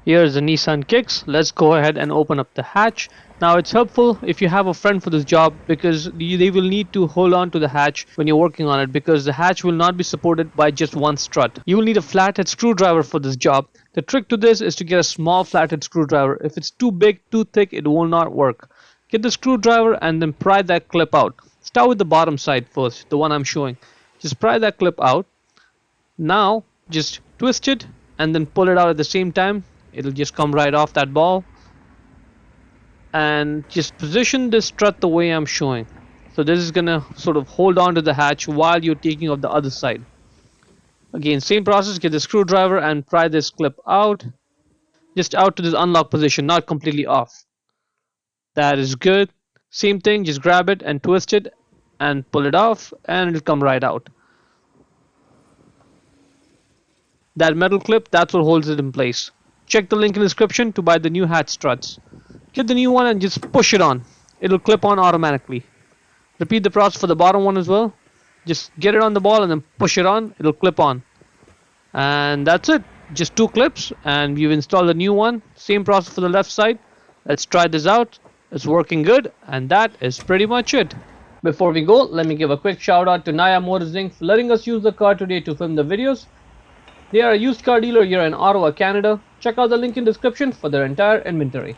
Here's the Nissan Kicks. Let's go ahead and open up the hatch. Now it's helpful if you have a friend for this job because they will need to hold on to the hatch when you're working on it, because the hatch will not be supported by just one strut. You will need a flathead screwdriver for this job. The trick to this is to get a small flathead screwdriver. If it's too big, too thick, it will not work. Get the screwdriver and then pry that clip out. Start with the bottom side first, the one I'm showing. Just pry that clip out. Now just twist it and then pull it out at the same time. It'll just come right off that ball, and just position this strut the way I'm showing. So this is gonna sort of hold on to the hatch while you're taking off the other side. Again, same process. Get the screwdriver and pry this clip out, just out to this unlock position, not completely off. That is good. Same thing, just grab it and twist it and pull it off, and it'll come right out. That metal clip, that's what holds it in place. Check the link in the description to buy the new hatch struts. Get the new one and just push it on. It'll clip on automatically. Repeat the process for the bottom one as well. Just get it on the ball and then push it on. It'll clip on. And that's it. Just 2 clips and you've installed the new one. Same process for the left side. Let's try this out. It's working good, and that is pretty much it. Before we go, let me give a quick shout out to Naya Motors Inc. for letting us use the car today to film the videos. They are a used car dealer here in Ottawa, Canada. Check out the link in the description for their entire inventory.